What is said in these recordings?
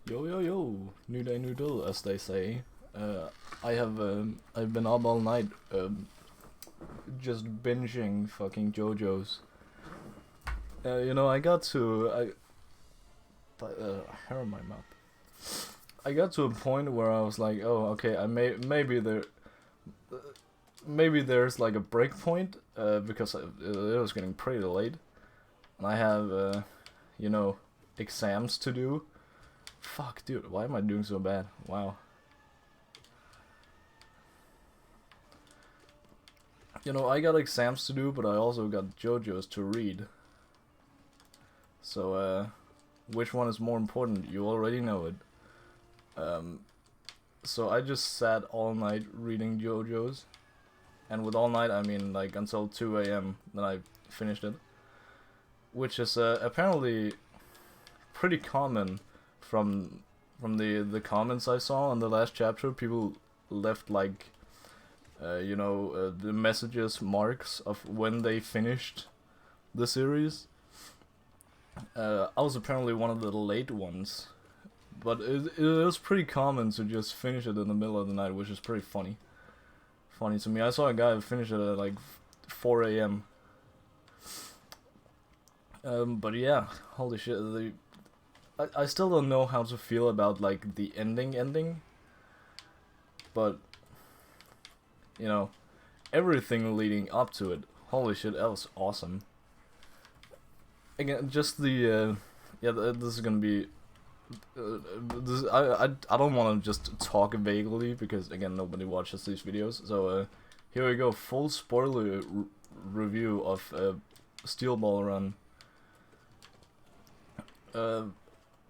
Yo yo yo, new day, new deal, as they say. I've been up all night, just binging fucking JoJos. I got to hair on my mouth. I got to a point where I was like, oh, okay, maybe there's like a break point, because it was getting pretty late, and I have exams to do. Fuck, dude, why am I doing so bad? Wow. I got exams to do, but I also got JoJos to read. So, which one is more important? You already know it. So I just sat all night reading JoJos. And with all night, I mean like until 2 a.m. Then I finished it. Which is apparently pretty common from the comments I saw on the last chapter. People left like the messages marks of when they finished the series. I was apparently one of the late ones, but it was pretty common to just finish it in the middle of the night, which is pretty funny to me. I saw a guy finish it at like 4 a.m. But yeah, holy shit, I still don't know how to feel about like the ending, but everything leading up to it, holy shit, that was awesome. Again, just the this is gonna be I don't want to just talk vaguely because again nobody watches these videos. So here we go, full spoiler review of Steel Ball Run.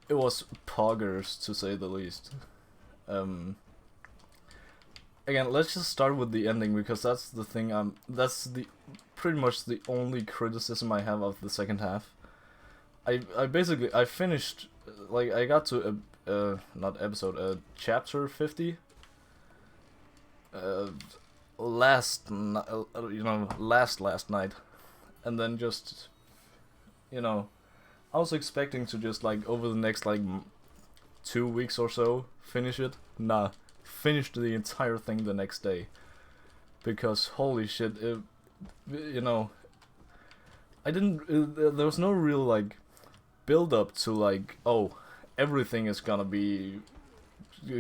It was poggers, to say the least. Again, let's just start with the ending because that's the thing. That's pretty much the only criticism I have of the second half. I finished, like, I got to not episode, chapter 50. Last night, and then just, I was expecting to just like over the next like 2 weeks or so finish it. Nah, finished the entire thing the next day because holy shit, I didn't. There was no real like build up to like, oh, everything is gonna be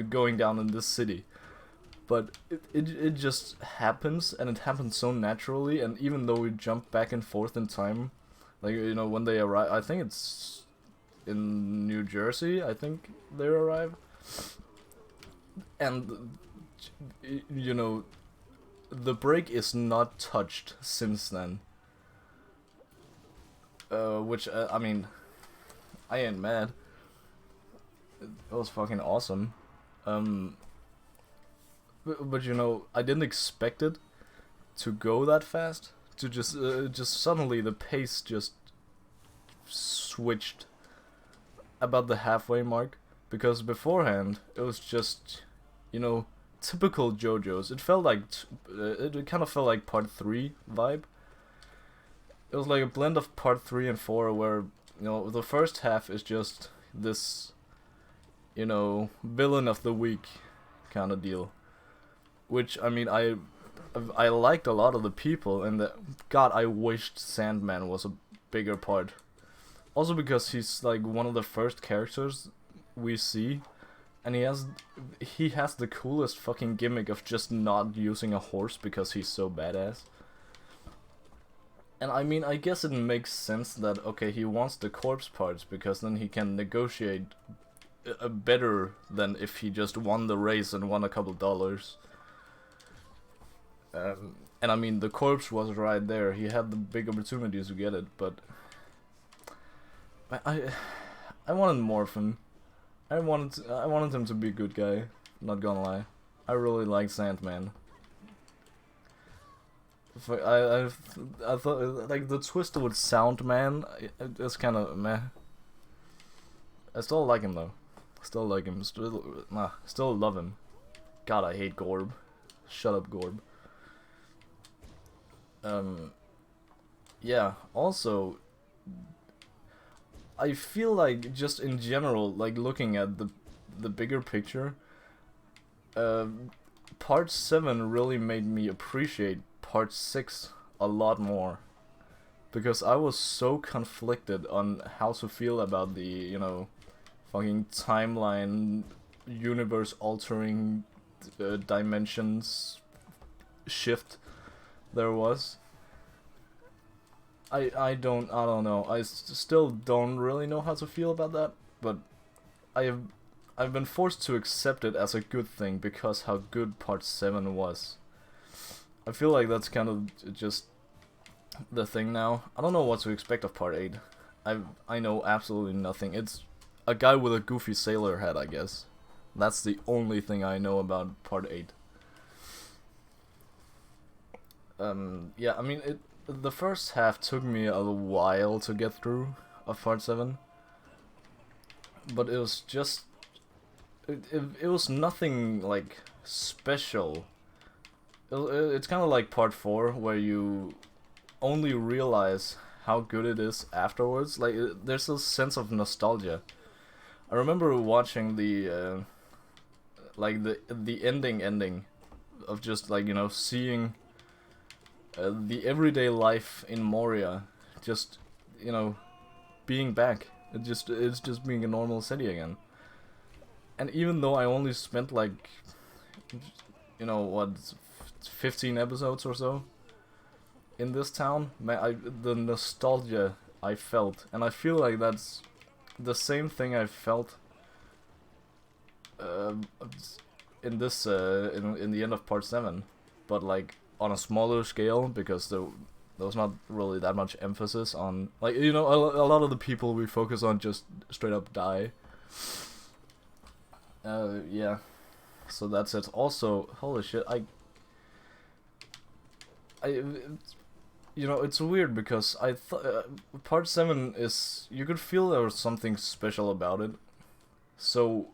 going down in this city, but it just happens, and it happens so naturally. And even though we jump back and forth in time, like when they arrive, I think it's in New Jersey, I think they arrive, and the break is not touched since then, which I mean, I ain't mad. It was fucking awesome. But I didn't expect it to go that fast. To just suddenly the pace just switched about the halfway mark. Because beforehand it was just, typical JoJo's. It felt like it kind of felt like part 3 vibe. It was like a blend of part 3 and 4 where the first half is just this, villain of the week kind of deal. Which, I mean, I liked a lot of the people, and God, I wished Sandman was a bigger part. Also because he's like one of the first characters we see, and he has the coolest fucking gimmick of just not using a horse because he's so badass. And I mean, I guess it makes sense that, okay, he wants the corpse parts because then he can negotiate better than if he just won the race and won a couple dollars. And I mean, the corpse was right there. He had the big opportunities to get it, but I wanted more of him. I wanted him to be a good guy. Not gonna lie, I really like Sandman. I thought like the twist with Soundman, it's kind of meh. I still like him though. Still like him. Still love him. God, I hate Gorb. Shut up, Gorb. Yeah. Also, I feel like just in general, like looking at the bigger picture, Part 7 really made me appreciate Part 6 a lot more. Because I was so conflicted on how to feel about the, you know, fucking timeline, universe-altering dimensions shift there was. I don't know. I still don't really know how to feel about that, but I've been forced to accept it as a good thing because how good Part 7 was. I feel like that's kind of just the thing now. I don't know what to expect of Part 8. I know absolutely nothing. It's a guy with a goofy sailor hat, I guess. That's the only thing I know about Part 8. Yeah, I mean, the first half took me a while to get through of Part 7. But it was just... It was nothing, like, special. It's kind of like Part 4, where you only realize how good it is afterwards. Like, there's a sense of nostalgia. I remember watching the, like, the ending of just, like, you know, seeing the everyday life in Moria, just, you know, being back. It's just being a normal city again. And even though I only spent, like, you know, what, 15 episodes or so in this town, man, the nostalgia I felt, and I feel like that's the same thing I felt in this in the end of Part 7, but like on a smaller scale, because there was not really that much emphasis on, like, you know, a lot of the people we focus on just straight up die. Yeah, so that's it. Also, holy shit, you know, it's weird because I thought Part 7 is, you could feel there was something special about it, so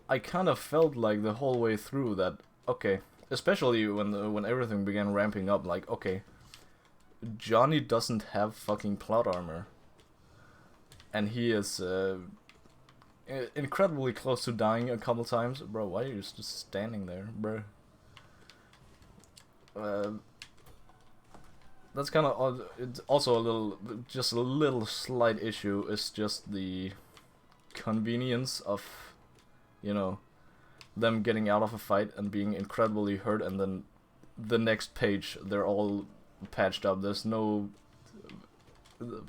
I kind of felt like the whole way through that, okay, especially when everything began ramping up, like, okay, Johnny doesn't have fucking plot armor, and he is incredibly close to dying a couple times. Bro, why are you just standing there, bro? That's kind of odd. It's also just a little slight issue is just the convenience of, you know, them getting out of a fight and being incredibly hurt, and then the next page they're all patched up. There's no,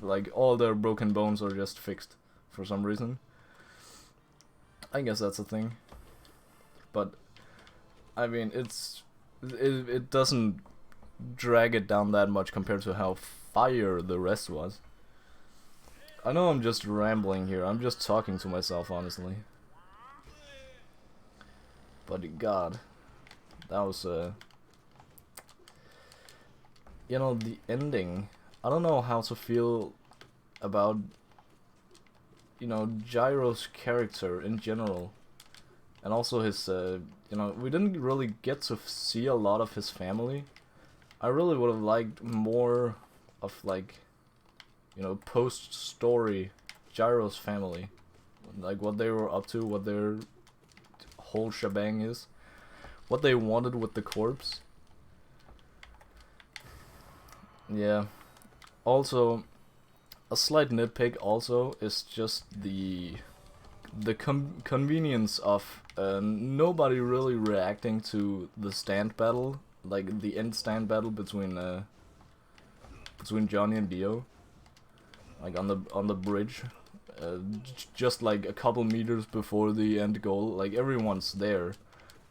like, all their broken bones are just fixed for some reason. I guess that's a thing. But I mean, it doesn't drag it down that much compared to how fire the rest was. I know I'm just rambling here. I'm just talking to myself, honestly. But God, that was you know, the ending. I don't know how to feel about, you know, Gyro's character in general, and also his you know, we didn't really get to see a lot of his family. I really would have liked more of, like, you know, post-story Gyro's family, like what they were up to, what their whole shebang is, what they wanted with the corpse. Yeah. Also, a slight nitpick also is just the convenience of nobody really reacting to the stand battle, like the end stand battle between Johnny and Dio, like on the bridge, just like a couple meters before the end goal. Like, everyone's there,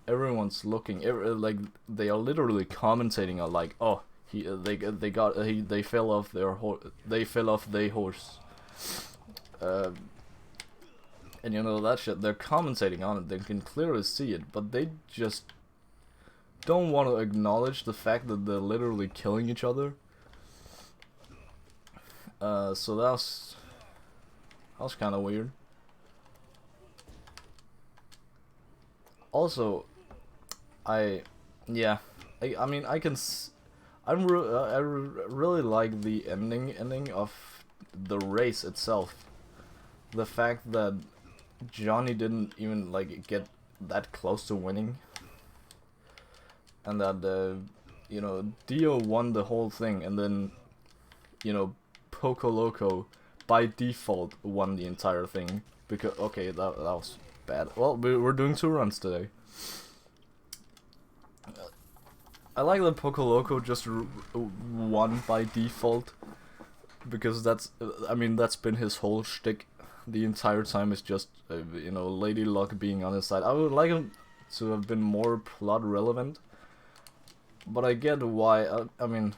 everyone's looking, like they are literally commentating on, like, oh, they fell off their horse, and you know that shit. They're commentating on it. They can clearly see it, but they just don't want to acknowledge the fact that they're literally killing each other. So that was kind of weird. Also, I mean, I really like the ending of the race itself. The fact that Johnny didn't even like get that close to winning, and that you know, Dio won the whole thing, and then, you know, Poco Loco by default won the entire thing because okay, that was bad. Well, we're doing 2 runs today. I like that Poco Loco just won by default, because that's, I mean, that's been his whole shtick the entire time, is just, you know, Lady Luck being on his side. I would like him to have been more plot relevant, but I get why. I mean,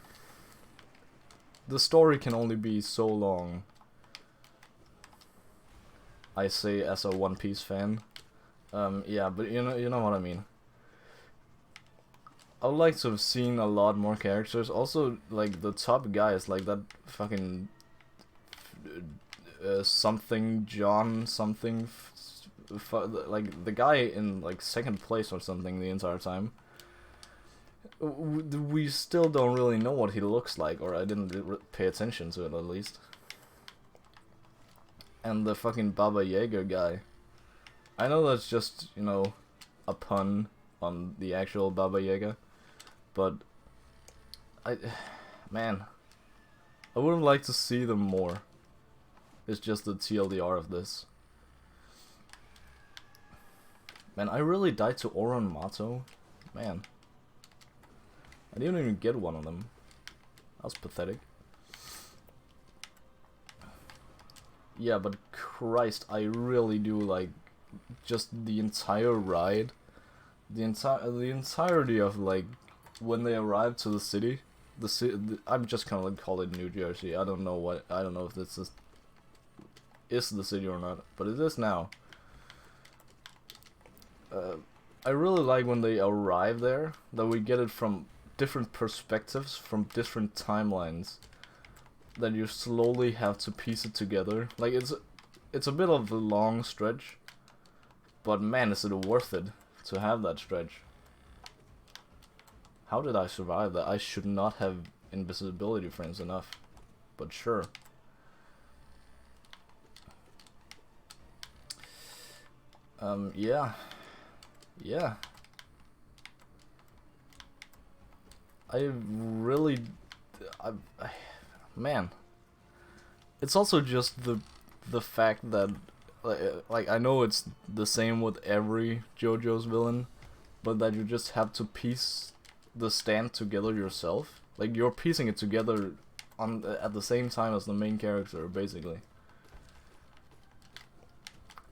the story can only be so long, I say, as a One Piece fan. Yeah, but you know what I mean. I would like to have seen a lot more characters. Also, like, the top guys, like that fucking something John something, like the guy in like 2nd place or something the entire time. We still don't really know what he looks like, or I didn't pay attention to it at least. And the fucking Baba Yaga guy. I know that's just, you know, a pun on the actual Baba Yaga, but man, I wouldn't like to see them more. It's just the TLDR of this. Man, I really died to Oron Mato. Man, I didn't even get one of them. That was pathetic. Yeah, but Christ, I really do like just the entire ride, the entirety of like when they arrive to the city. I'm just gonna call it New Jersey. I don't know if this is the city or not, but it is now. I really like when they arrive there, that we get it from different perspectives, from different timelines, that you slowly have to piece it together. Like, it's a bit of a long stretch, but man, is it worth it to have that stretch. How did I survive that? I should not have invisibility frames enough, but sure. Yeah. Man, it's also just the fact that like I know it's the same with every JoJo's villain, but that you just have to piece the stand together yourself. Like, you're piecing it together at the same time as the main character, basically.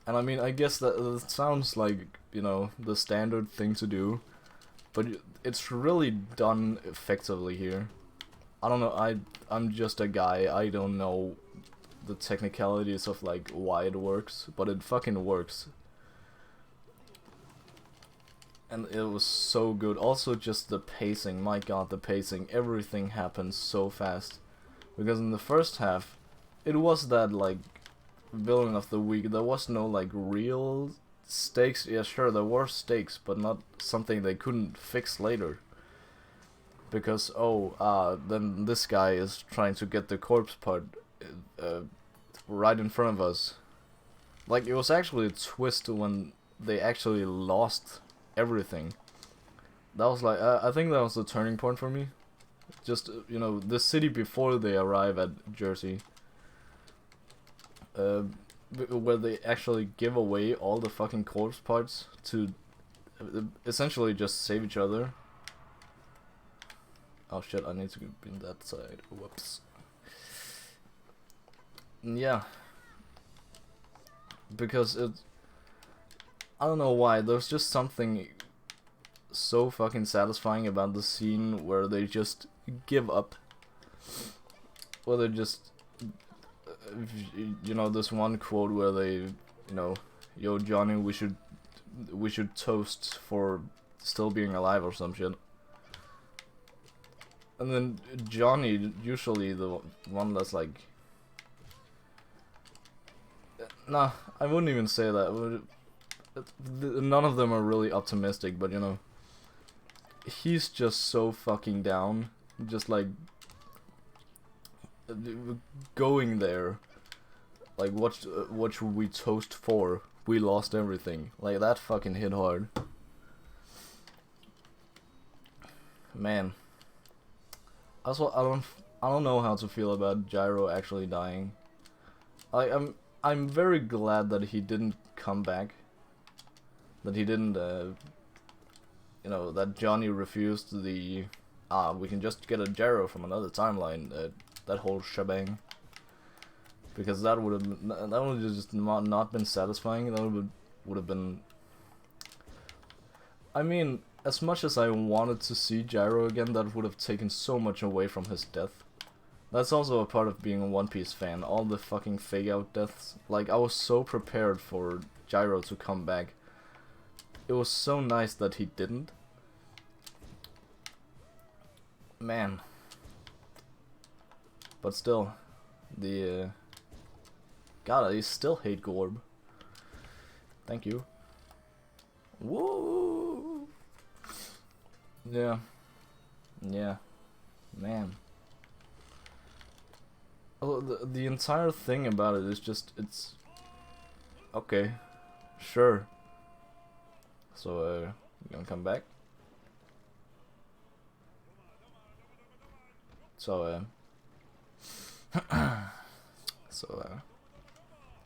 And I mean, I guess that sounds like, you know, the standard thing to do, but it's really done effectively here. I don't know, I'm just a guy, I don't know the technicalities of like why it works, but it fucking works. And it was so good. Also, just the pacing, my god, the pacing, everything happens so fast. Because in the first half, it was that like villain of the week, there was no like real stakes. Yeah, sure, there were stakes, but not something they couldn't fix later. Because, then this guy is trying to get the corpse part right in front of us. Like, it was actually a twist when they actually lost everything. That was like, I think that was the turning point for me. Just, you know, the city before they arrive at Jersey. Where they actually give away all the fucking corpse parts to essentially just save each other. Oh shit, I need to be in that side. Whoops. Yeah. Because I don't know why, there's just something so fucking satisfying about the scene where they just give up. Where they just, you know, this one quote where they, you know, yo Johnny, we should toast for still being alive or some shit. And then Johnny, usually the one that's like, nah, I wouldn't even say that. None of them are really optimistic, but you know, he's just so fucking down, just like going there, like what should we toast for? we lost everything. Like, that fucking hit hard. Man. Also, I don't know how to feel about Gyro actually dying. I'm very glad that he didn't come back. That he didn't, you know, that Johnny refused the, we can just get a Gyro from another timeline, that whole shebang. Because that would have just not been satisfying. That would have been. I mean, as much as I wanted to see Gyro again, that would have taken so much away from his death. That's also a part of being a One Piece fan. All the fucking fake out deaths. Like, I was so prepared for Gyro to come back. It was so nice that he didn't. Man. But still, the God, I still hate Gorb. Thank you. Woo! Yeah. Yeah. Man. The entire thing about it is just, it's... Okay. Sure. So, you gonna come back? So,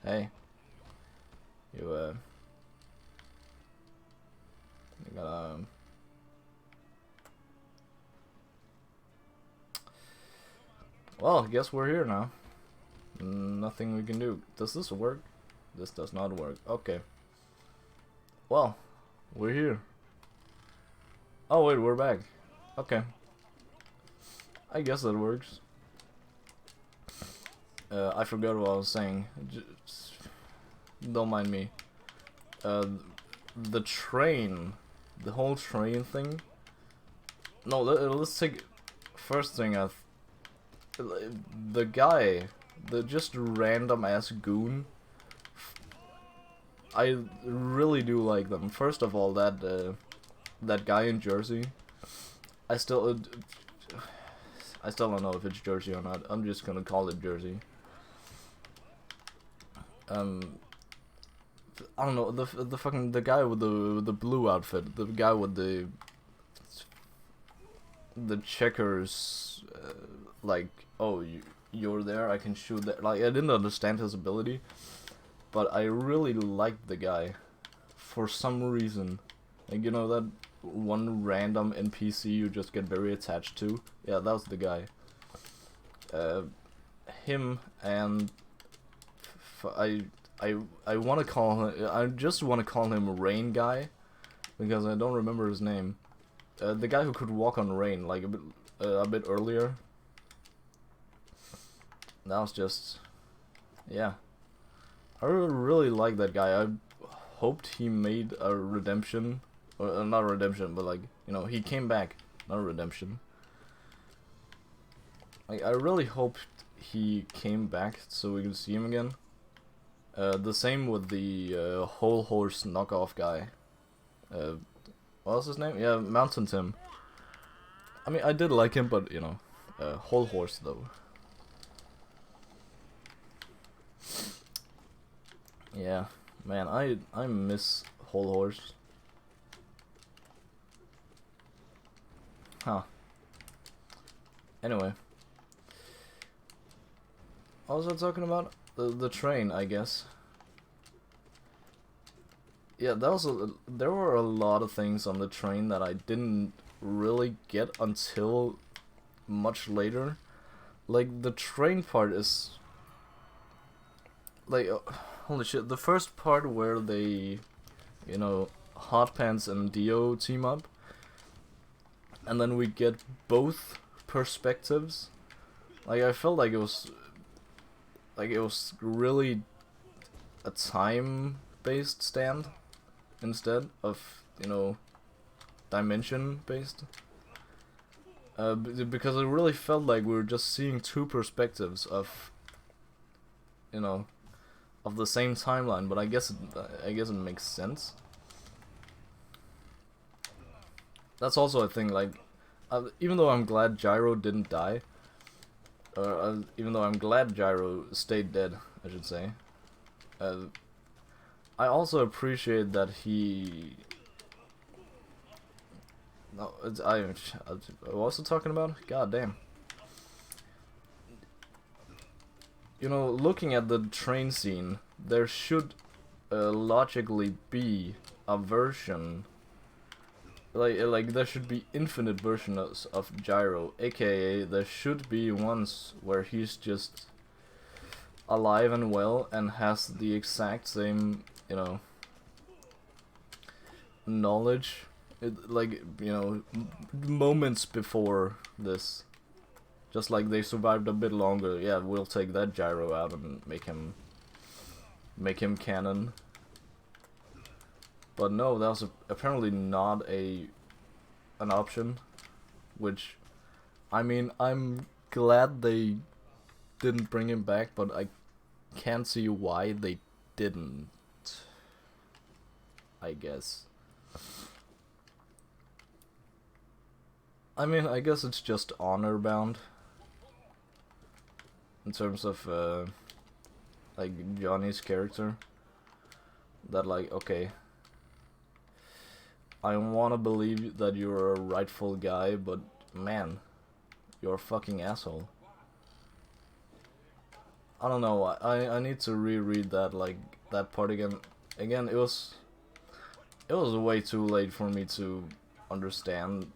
hey. You gotta... Well, I guess we're here now. Nothing we can do. Does this work? This does not work. Okay. Well, we're here. Oh wait, we're back. Okay. I guess that works. I forgot what I was saying. Just don't mind me. The train. The whole train thing. No, let's take... First thing, the guy, the just random ass goon, I really do like them. First of all, that guy in Jersey, I still don't know if it's Jersey or not. I'm just gonna call it Jersey. I don't know, the guy with the blue outfit, the guy with the checkers, like, oh, you're there, I can shoot that. Like, I didn't understand his ability, but I really liked the guy for some reason. Like, you know, that one random NPC you just get very attached to? Yeah, that was the guy. Him and I want to call him, I just want to call him Rain Guy, because I don't remember his name. The guy who could walk on rain, like a bit earlier. That was just, yeah. I really like that guy. I hoped he made a redemption, or not a redemption, but like, you know, he came back, not a redemption. Like, I really hoped he came back so we could see him again. The same with the whole horse knockoff guy. What was his name? Yeah, Mountain Tim. I mean, I did like him, but you know, whole horse though. Yeah, man, I miss whole horse. Huh. Anyway, what was I talking about? The train, I guess. Yeah, there were a lot of things on the train that I didn't really get until much later. Like, the train part is... Like, holy shit, the first part where they, you know, Hot Pants and Dio team up, and then we get both perspectives. Like, I felt like it was really a time-based stand instead of, you know, dimension-based. Because it really felt like we were just seeing two perspectives of, you know, of the same timeline. But I guess it makes sense. That's also a thing. Like, even though I'm glad Gyro didn't die, even though I'm glad Gyro stayed dead, I should say. I also appreciate that he... No, I was I talking about? God damn. You know, looking at the train scene, there should logically be a version, like there should be infinite versions of Gyro, aka there should be ones where he's just alive and well and has the exact same, you know, knowledge, like, you know, moments before this. Just like they survived a bit longer, yeah, we'll take that Gyro out and make him canon. But no, that was apparently not an option, which, I mean, I'm glad they didn't bring him back, but I can't see why they didn't, I guess. I mean, I guess it's just honor bound. In terms of, like, Johnny's character. That, like, okay, I wanna believe that you're a rightful guy, but, man, you're a fucking asshole. I don't know, I need to reread that, like, that part again. Again, it was way too late for me to understand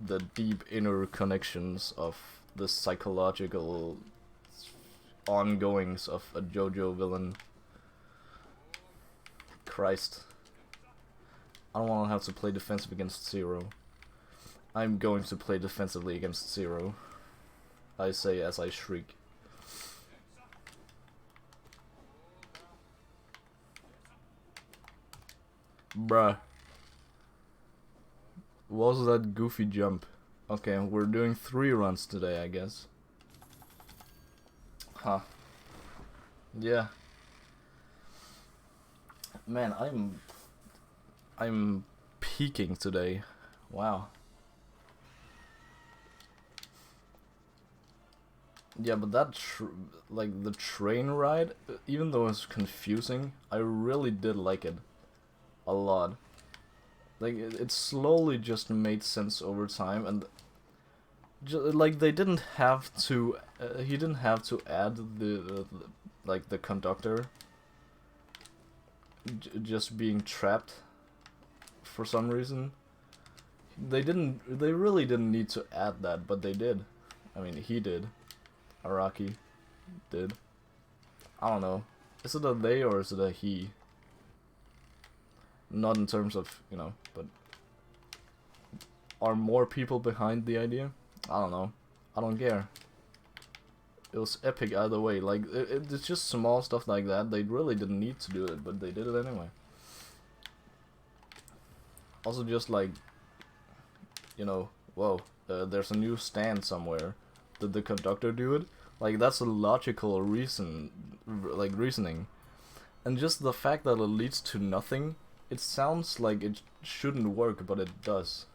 the deep inner connections of the psychological ongoings of a JoJo villain. Christ. I don't want to have to play defensive against Zero. I'm going to play defensively against Zero. I say as I shriek. Bruh. What was that goofy jump? Okay, we're doing 3 runs today, I guess. Huh. Yeah. Man, I'm peaking today. Wow. Yeah, but that like the train ride, even though it's confusing, I really did like it a lot. Like it slowly just made sense over time, and like they didn't have to. He didn't have to add the like the conductor just being trapped for some reason. They really didn't need to add that, but they did. I mean, he did. Araki did. I don't know. Is it a they or is it a he? Not in terms of, you know, but are more people behind the idea? I don't know. I don't care. It was epic either way. Like, it's just small stuff like that. They really didn't need to do it, but they did it anyway. Also, just like, you know, whoa, there's a new stand somewhere. Did the conductor do it? Like, that's a logical reasoning. And just the fact that it leads to nothing, it sounds like it shouldn't work, but it does.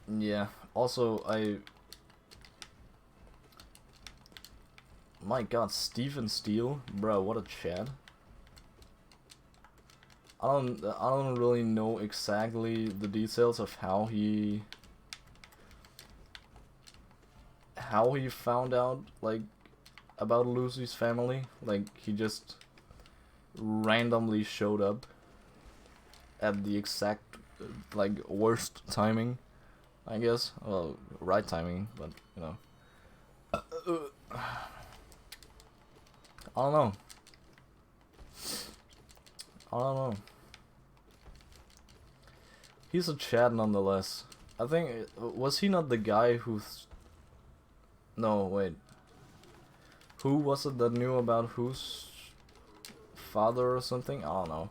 Yeah, also, my god, Stephen Steele? Bro, what a Chad. I don't really know exactly the details of how he found out, like, about Lucy's family. Like, he just randomly showed up at the exact, like, worst timing, I guess. Well, right timing, but, you know. I don't know. I don't know. He's a Chad nonetheless. I think, was he not the guy who's... No, wait. Who was it that knew about whose father or something? I don't know.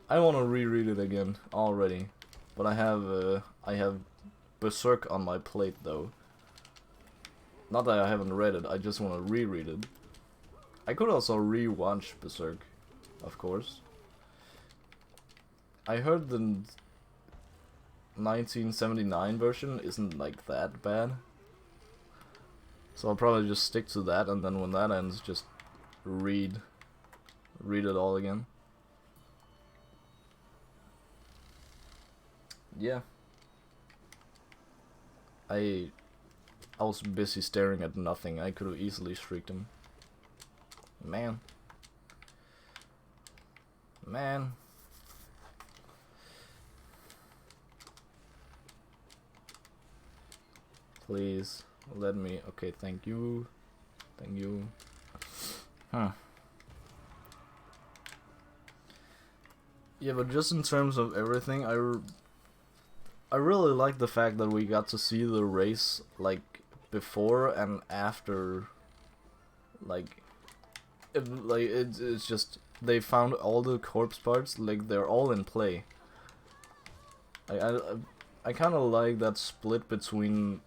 I want to reread it again already, but I have Berserk on my plate though. Not that I haven't read it, I just want to reread it. I could also re-watch Berserk, of course. I heard the 1979 version isn't like that bad. So I'll probably just stick to that, and then when that ends, just read it all again. Yeah. I was busy staring at nothing. I could have easily shrieked him. Man. Man. Please let me. Okay, thank you. Thank you. Huh. Yeah, but just in terms of everything, I really like the fact that we got to see the race like before and after. Like, it's just they found all the corpse parts. Like they're all in play. I kind of like that split between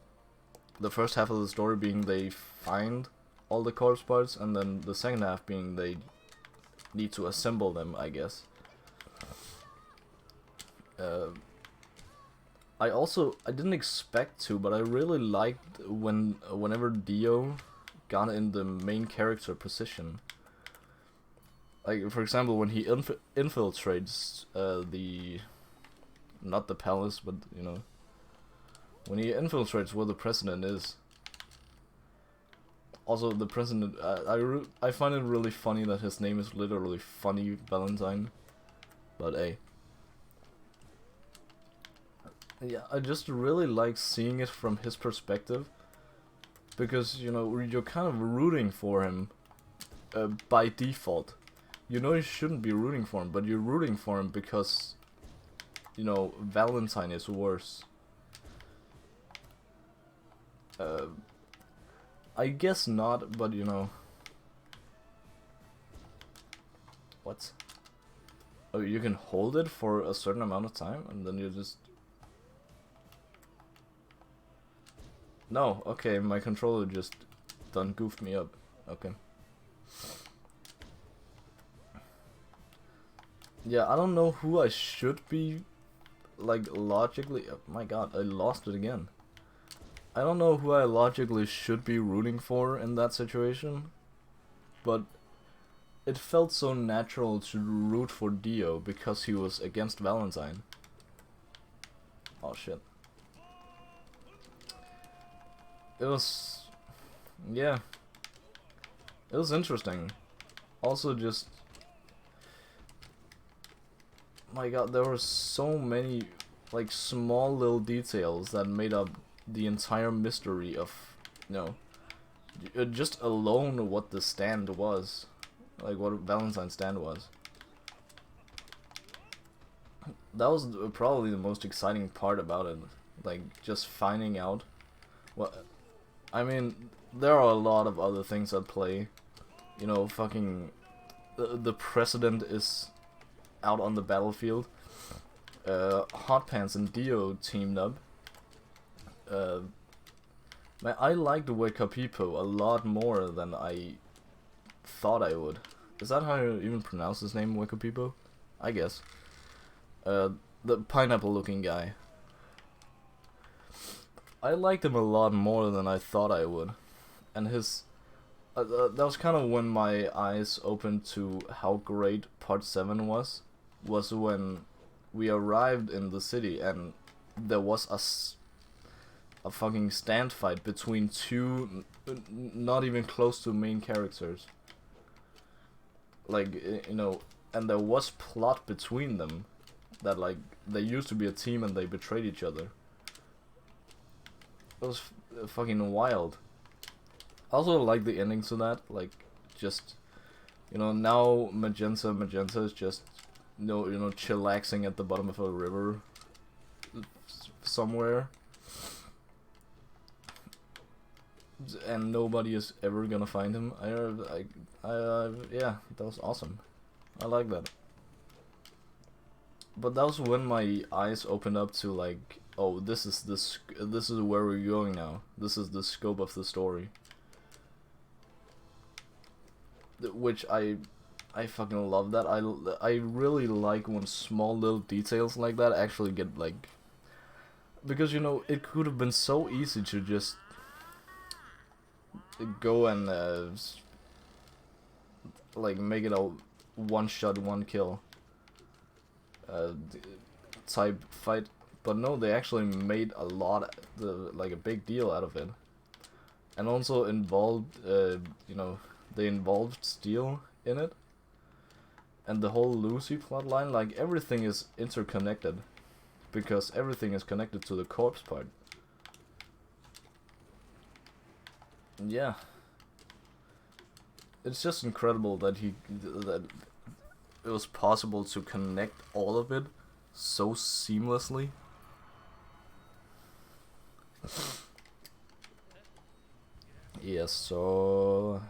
the first half of the story being they find all the corpse parts, and then the second half being they need to assemble them, I guess. I didn't expect to, but I really liked whenever Dio got in the main character position. Like, for example, when he infiltrates not the palace, but, you know, when he infiltrates where the president is. Also, the president, I find it really funny that his name is literally Funny Valentine. But hey. Yeah, I just really like seeing it from his perspective. Because, you know, you're kind of rooting for him by default. You know you shouldn't be rooting for him, but you're rooting for him because, you know, Valentine is worse. I guess not, but you know. What? Oh, you can hold it for a certain amount of time, and then you just... No, okay, my controller just done goofed me up. Okay. Yeah, I don't know who I should be, like, logically... Oh my god, I lost it again. I don't know who I logically should be rooting for in that situation, but it felt so natural to root for Dio because he was against Valentine. Oh shit. It was... yeah. It was interesting. Also just... my god, there were so many, like, small little details that made up the entire mystery of, you know, just alone what the stand was. Like, what Valentine's stand was. That was probably the most exciting part about it. Like, just finding out what... I mean, there are a lot of other things at play. You know, fucking... The president is out on the battlefield. Hot Pants and Dio teamed up. Man, I liked Wake Up Hippo a lot more than I thought I would. Is that how you even pronounce his name, Wake Up Hippo? I guess. The pineapple looking guy. I liked him a lot more than I thought I would. And his... that was kind of when my eyes opened to how great Part 7 was when we arrived in the city and there was a fucking stand fight between two not even close to main characters. Like, you know, and there was plot between them that, like, they used to be a team and they betrayed each other. It was fucking wild. I also like the ending to that, like, just, you know, now Magenta is just, you know, chillaxing at the bottom of a river somewhere, and nobody is ever gonna find him. Yeah, that was awesome. I like that. But that was when my eyes opened up to, like, oh, this is where we're going now. This is the scope of the story. Which I fucking love that. I really like when small little details like that actually get, like, because, you know, it could have been so easy to just go and like make it a one shot, one kill type fight, but no, they actually made a lot, like a big deal out of it, and also involved, you know, they involved Steel in it, and the whole Lucy plotline, like everything is interconnected, because everything is connected to the corpse part. Yeah, it's just incredible that that it was possible to connect all of it so seamlessly. Yes, so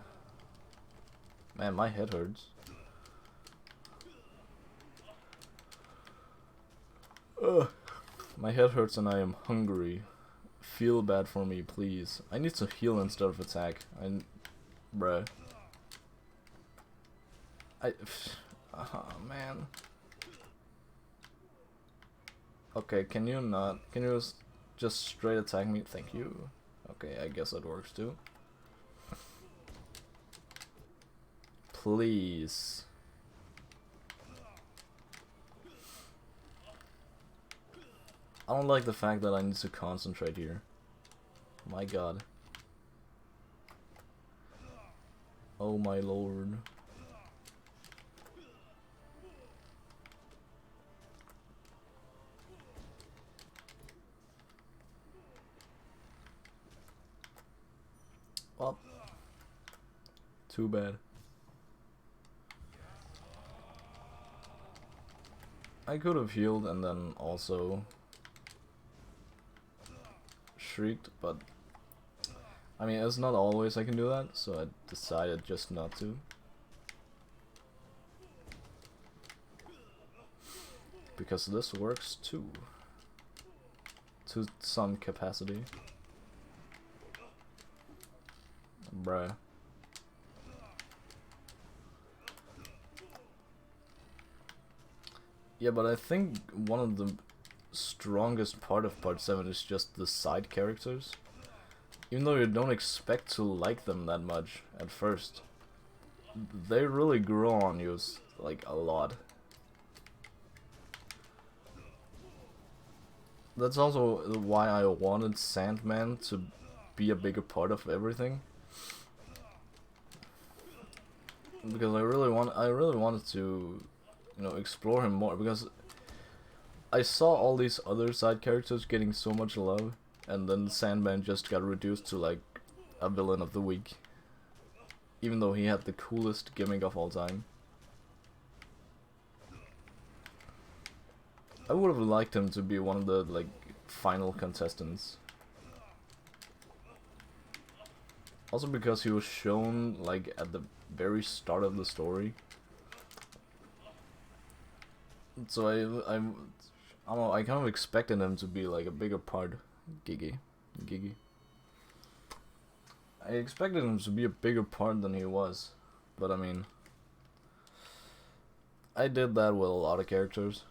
man, my head hurts. Ugh. My head hurts and I am hungry. Feel bad for me, please. I need to heal instead of attack. Bruh. Oh, man. Okay, can you not? Can you just straight attack me? Thank you. Okay, I guess that works too. Please. I don't like the fact that I need to concentrate here. My god. Oh my lord. Well, too bad. I could have healed and then also shrieked, but I mean, it's not always I can do that, so I decided just not to. Because this works too. To some capacity. Bruh. Yeah, but I think one of the strongest part of part 7 is just the side characters. Even though you don't expect to like them that much at first, they really grow on you, like, a lot. That's also why I wanted Sandman to be a bigger part of everything. Because I really wanted to, you know, explore him more, because I saw all these other side characters getting so much love, and then Sandman just got reduced to like a villain of the week, even though he had the coolest gimmick of all time. I would have liked him to be one of the like final contestants. Also because he was shown like at the very start of the story. So I don't know, I kind of expected him to be like a bigger part. Gigi. I expected him to be a bigger part than he was, but I mean, I did that with a lot of characters.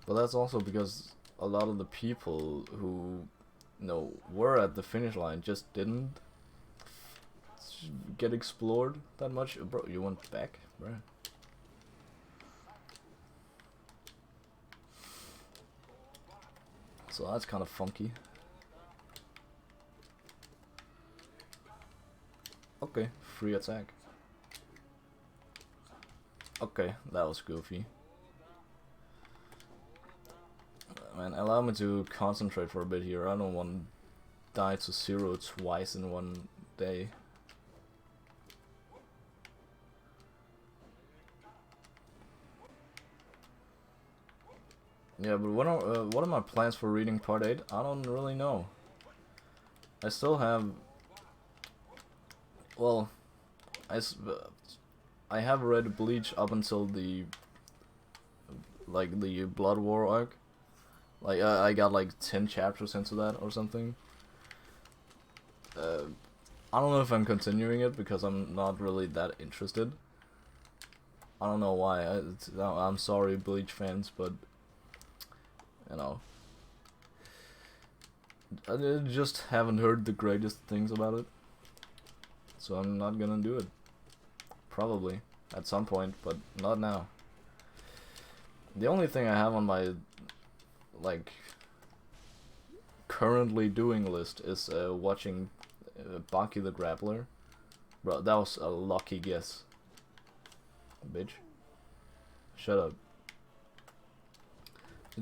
But that's also because a lot of the people who, you know, were at the finish line just didn't get explored that much. Bro, you went back, bro. So that's kind of funky. Okay, free attack. Okay, that was goofy. Man, allow me to concentrate for a bit here. I don't want to die to 0 twice in one day. Yeah, but what are my plans for reading part 8? I don't really know. I still have... Well, I have read Bleach up until the... like, the Blood War arc. Like, I got like 10 chapters into that or something. I don't know if I'm continuing it because I'm not really that interested. I don't know why. I'm sorry, Bleach fans, but... You know. I just haven't heard the greatest things about it, so I'm not gonna do it. Probably at some point, but not now. The only thing I have on my like currently doing list is watching Baki the Grappler. Bro, that was a lucky guess. Bitch. Shut up.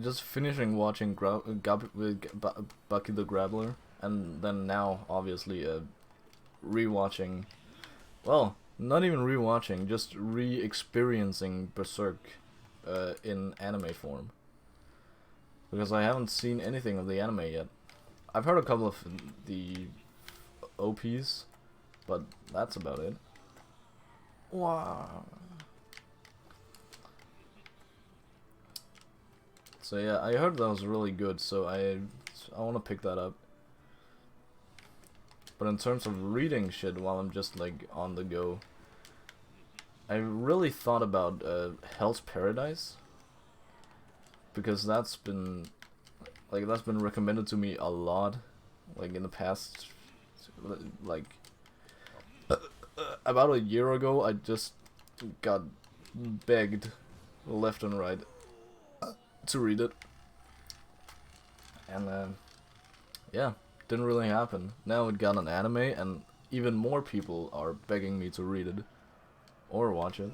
Just finishing watching Baki the Grappler, and then now obviously rewatching. Well, not even rewatching, just re-experiencing Berserk in anime form. Because I haven't seen anything of the anime yet. I've heard a couple of the OPs, but that's about it. Wow. So yeah, I heard that was really good, so I want to pick that up. But in terms of reading shit while I'm just like on the go, I really thought about Hell's Paradise, because that's been recommended to me a lot, like in the past, like about a year ago. I just got begged left and right to read it, and yeah, didn't really happen. Now it got an anime, and even more people are begging me to read it or watch it,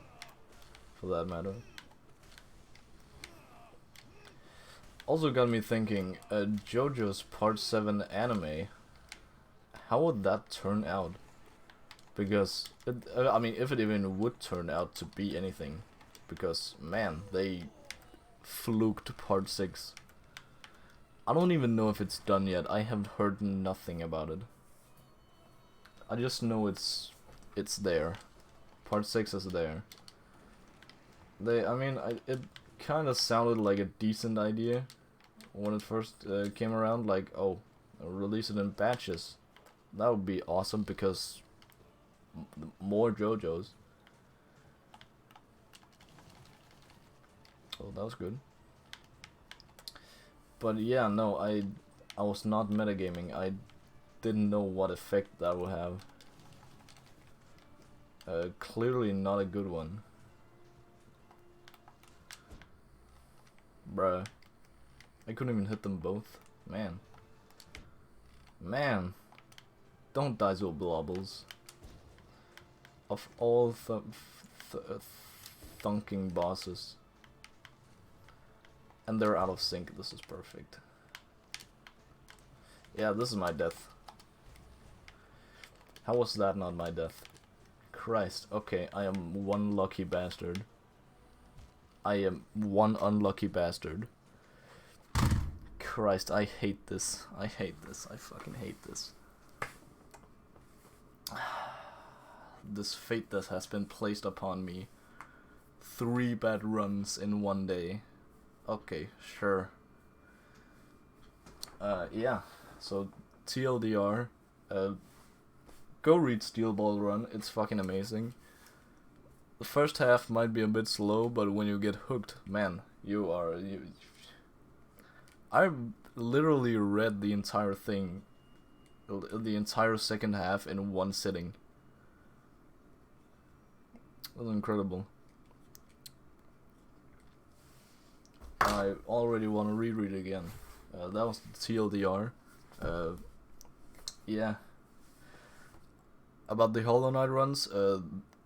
for that matter. Also got me thinking, JoJo's Part 7 anime, how would that turn out? Because, I mean, if it even would turn out to be anything. Because, man, they fluked Part 6. I don't even know if it's done yet. I have heard nothing about it. I just know it's there. Part 6 is there. It kind of sounded like a decent idea when it first came around. Like, oh, release it in batches. That would be awesome, because more JoJos. Oh, that was good. But yeah, no, I was not metagaming. I didn't know what effect that would have. Clearly not a good one. Bruh. I couldn't even hit them both. Man. Man. Don't die to blobbles. Of all thunking bosses. And they're out of sync. This is perfect. Yeah, this is my death. How was that not my death? Christ. Okay, I am one lucky bastard. I am one unlucky bastard. Christ, I hate this. I hate this. I fucking hate this. This fate that has been placed upon me. 3 bad runs in one day. Okay, sure. Yeah. So, TLDR. Go read Steel Ball Run. It's fucking amazing. The first half might be a bit slow, but when you get hooked, man, I literally read the entire thing, the entire second half in one sitting. It was incredible. I already want to reread it again. That was TLDR. Yeah. About the Hollow Knight runs,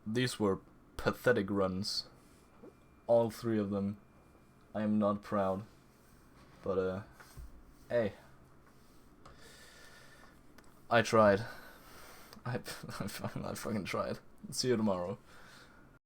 these were pathetic runs. All 3 of them. I am not proud. But, hey. I tried. I fucking tried. See you tomorrow.